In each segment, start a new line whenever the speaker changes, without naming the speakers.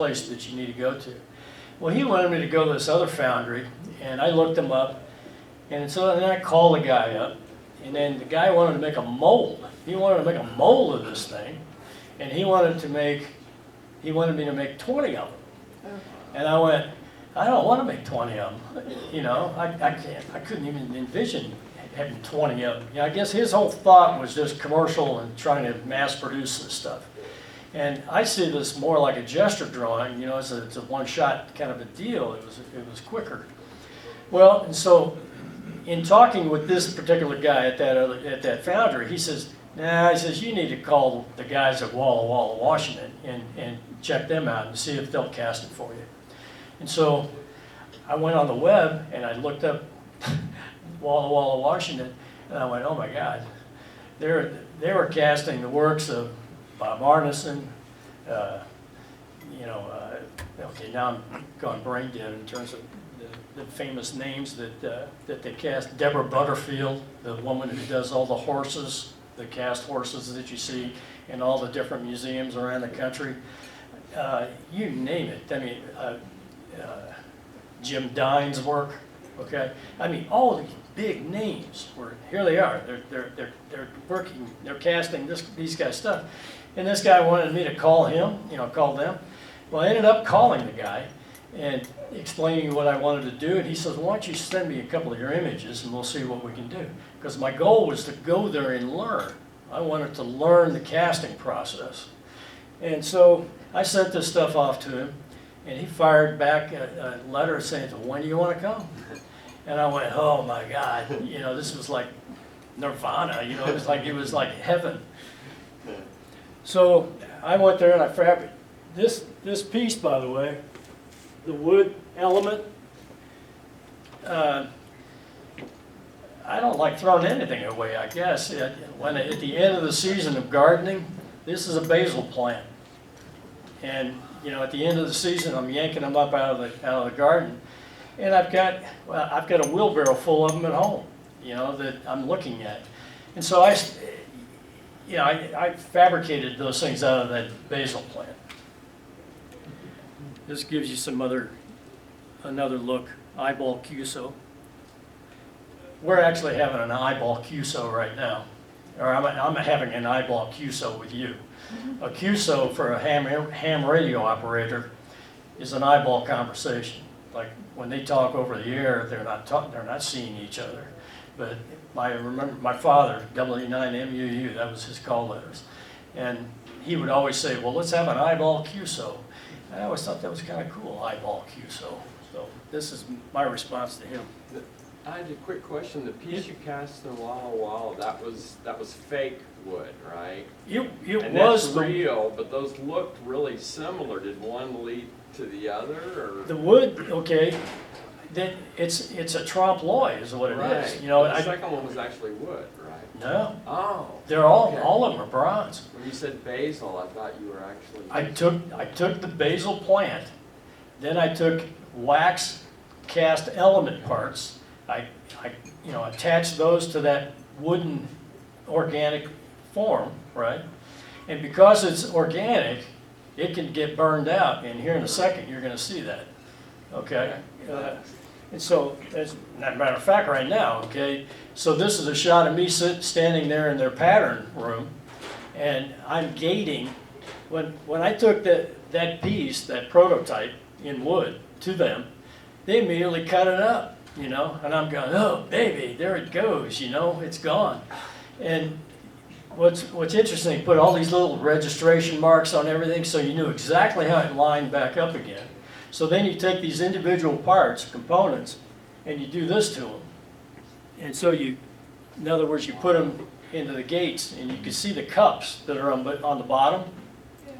place that you need to go to. Well, he wanted me to go to this other foundry, and I looked him up, and so then I called the guy up, and then the guy wanted to make a mold. He wanted to make a mold of this thing, and he wanted me to make 20 of them. And I went, I don't want to make 20 of them. You know, I couldn't even envision having 20 of them. You know, I guess his whole thought was just commercial and trying to mass produce this stuff. And I see this more like a gesture drawing. You know, it's a one-shot kind of a deal. It was quicker. Well, and so in talking with this particular guy at that foundry, he says, nah, he says, you need to call the guys at Walla Walla, Washington, and check them out and see if they'll cast it for you. And so I went on the web and I looked up Walla Walla, Washington, and I went, oh my God, they were casting the works of Bob Arneson, okay, now I'm going brain dead in terms of the famous names that they cast. Deborah Butterfield, the woman who does all the horses, the cast horses that you see in all the different museums around the country. You name it. I mean, Jim Dine's work, okay? I mean, all these big names were, here they are. They're working, they're casting these guys' stuff. And this guy wanted me to call him, call them. Well, I ended up calling the guy and explaining what I wanted to do. And he says, why don't you send me a couple of your images and we'll see what we can do. Because my goal was to go there and learn. I wanted to learn the casting process. And so I sent this stuff off to him. And he fired back a letter saying, when do you want to come? And I went, oh my God, this was like nirvana, it was like heaven. So I went there and I fabricated this piece, by the way, the wood element. I don't like throwing anything away, I guess. When at the end of the season of gardening, this is a basil plant. And at the end of the season, I'm yanking them up out of the garden, and I've got a wheelbarrow full of them at home, that I'm looking at, and so I fabricated those things out of that basil plant. This gives you another look. Eyeball QSO. We're actually having an eyeball QSO right now, or I'm having an eyeball QSO with you. A QSO for a ham radio operator is an eyeball conversation. Like when they talk over the air, they're not seeing each other. But I remember my father, W9MUU, that was his call letters, and he would always say, "Well, let's have an eyeball QSO." I always thought that was kind of cool, eyeball QSO. So this is my response to him.
I had a quick question. The piece you cast in Walla Walla, that was fake wood, right?
It
was
was
real, but those looked really similar. Did one lead to the other, or
the wood? Okay, it's a trompe l'oeil is what it is.
The second one was actually wood, right?
No.
Oh.
They're all of them are bronze.
When you said basil, I thought you were actually.
I took the basil plant, then I took wax cast element parts. I attached those to that wooden organic form, right? And because it's organic, it can get burned out. And here in a second, you're going to see that. Okay. And so, as a matter of fact, right now, okay. So this is a shot of me standing there in their pattern room, and I'm gating. When I took that piece, that prototype in wood to them, they immediately cut it up. And I'm going, oh baby, there it goes, it's gone. And what's interesting, put all these little registration marks on everything so you knew exactly how it lined back up again. So then you take these individual parts, components, and you do this to them. And so in other words, you put them into the gates, and you can see the cups that are on the bottom. Yeah.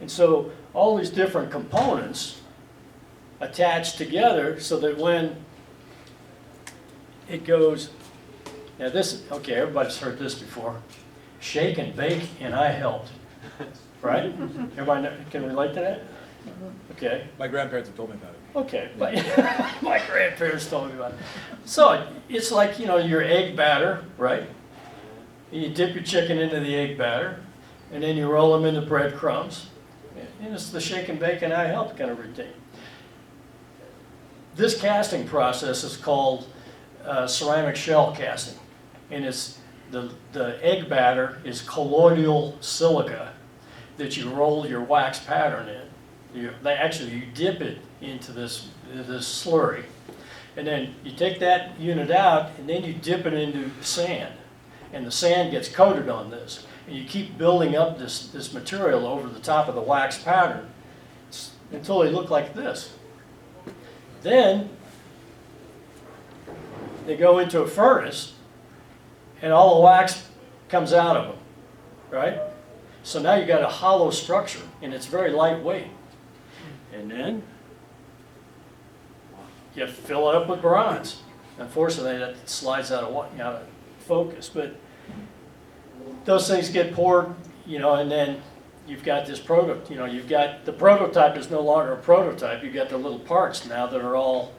And so all these different components attached together so that when it goes, now this, okay, everybody's heard this before. Shake and bake and I helped, right? Everybody can relate to that? Okay.
My grandparents have told me about it.
Okay, but my grandparents told me about it. So it's like, your egg batter, right? And you dip your chicken into the egg batter, and then you roll them into breadcrumbs, and it's the shake and bake and I help kind of routine. This casting process is called ceramic shell casting, and it's the egg batter is colloidal silica that you roll your wax pattern in. You dip it into this slurry, and then you take that unit out, and then you dip it into sand, and the sand gets coated on this, and you keep building up this material over the top of the wax pattern until they look like this. Then they go into a furnace, and all the wax comes out of them, right? So now you got a hollow structure, and it's very lightweight. And then you fill it up with bronze. Unfortunately, that slides out of focus, but those things get poured, and then you've got this prototype. You've got the prototype is no longer a prototype. You've got the little parts now that are all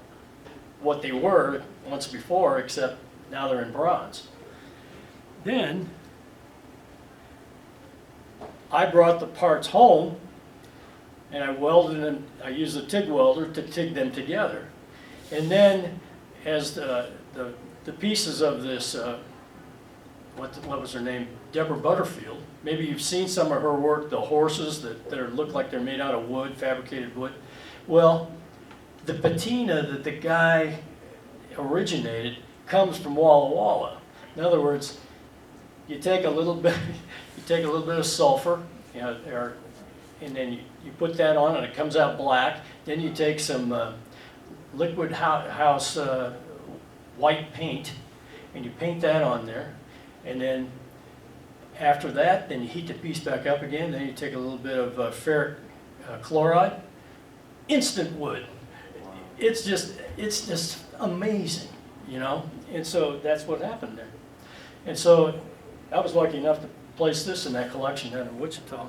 what they were once before, except now they're in bronze. Then I brought the parts home, and I welded them. I used a TIG welder to TIG them together. And then, as the pieces of this, what was her name? Deborah Butterfield. Maybe you've seen some of her work, the horses that look like they're made out of wood, fabricated wood. Well, the patina that the guy originated comes from Walla Walla. In other words, you take a little bit of sulfur, and then you put that on, and it comes out black. Then you take some liquid house white paint, and you paint that on there, and then after that, then you heat the piece back up again. Then you take a little bit of ferric chloride, instant wood. It's just amazing, And so that's what happened there. And so I was lucky enough to place this in that collection down in Wichita.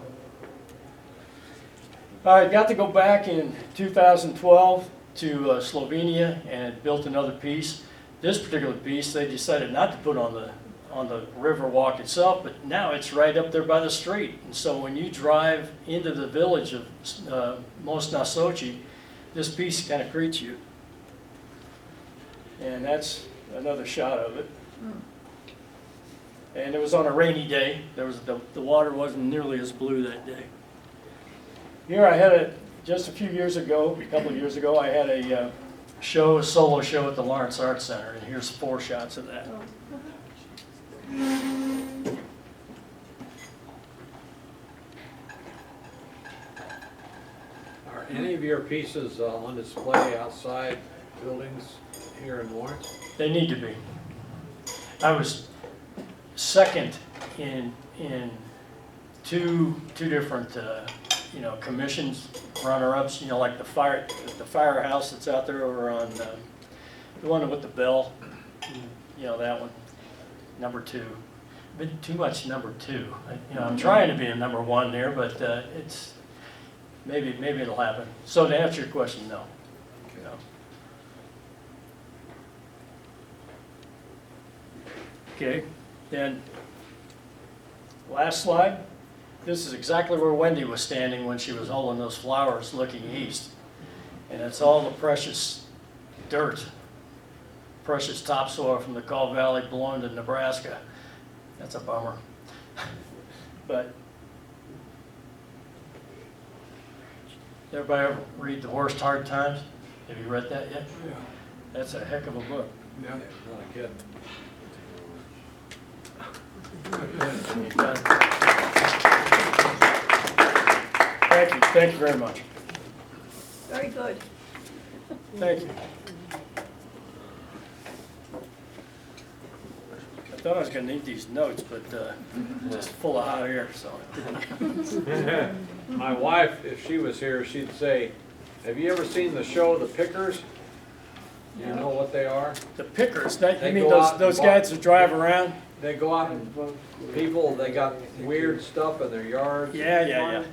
I got to go back in 2012 to Slovenia and built another piece. This particular piece they decided not to put on the river walk itself, but now it's right up there by the street. And so when you drive into the village of Mostna Sochi, this piece kind of greets you. And that's another shot of it. And it was on a rainy day. The water wasn't nearly as blue that day. Here I had just a couple of years ago, I had a solo show at the Lawrence Arts Center, and here's 4 shots of that.
Are any of your pieces on display outside buildings here in Lawrence?
They need to be. I was second in two different commissions, runner-ups. Like the firehouse that's out there over on the one with the bell. That one, number 2. Been too much number 2. I'm trying to be a number 1 there, but it's maybe it'll happen. So to answer your question, no. No. Okay, then last slide. This is exactly where Wendy was standing when she was holding those flowers looking east. And it's all the precious dirt, precious topsoil from the Call Valley blowing to Nebraska. That's a bummer. But everybody ever read The Worst Hard Times? Have you read that yet?
Yeah.
That's a heck of a book.
Yeah.
Not a kid.
Thank you very much.
Very good.
Thank you. I thought I was going to need these notes, but just full of hot air, so.
My wife, if she was here, she'd say, have you ever seen the show The Pickers? You know what they are?
The pickers, you
They
mean
go out
those
and
guys that drive around?
They go out and they got weird stuff in their yards.
Yeah.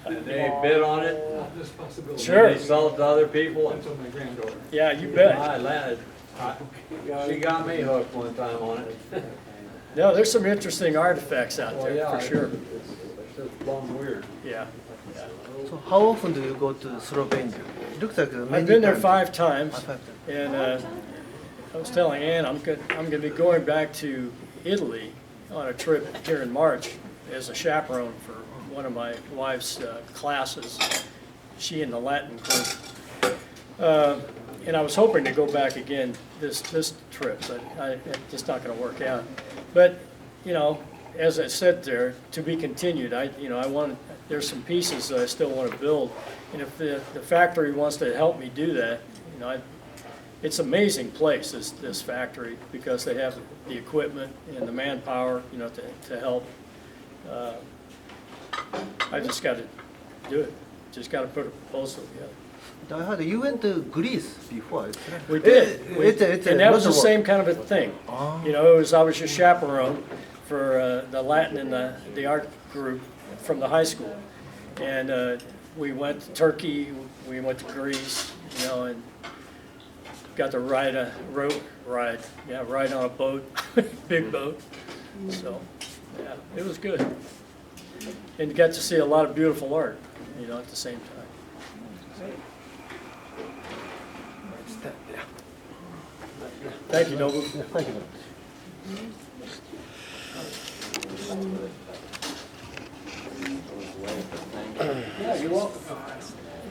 And they bid on it.
This possibility.
Sure.
And they sell it to other people.
That's on my granddaughter.
Yeah, you bet.
I landed. She got me hooked one time on it.
No, there's some interesting artifacts out
Well,
there,
yeah,
for sure.
It's just plumb weird.
Yeah.
So how often do you go to Slovenia? It looks like many
I've been there
times.
5 times,
5 times.
and I was telling Ann, I'm going to be going back to Italy on a trip here in March as a chaperone for one of my wife's classes, she in the Latin group. And I was hoping to go back again this trip, but it's just not going to work out. But, you know, as I said there, to be continued, there's some pieces that I still want to build. And if the factory wants to help me do that, you know, it's an amazing place, this factory, because they have the equipment and the manpower, you know, to help. I just got to do it. Just got to put a proposal together.
I heard you went to Greece before. Isn't it?
We did. And that was the
lot of
same kind of a thing.
Oh.
You know, I was just chaperone for the Latin and the art group from the high school. And we went to Turkey, we went to Greece, you know, and got to ride on a boat, big boat. So, yeah, it was good. And got to see a lot of beautiful art, you know, at the same time. Thank you, Nobu.
Thank you.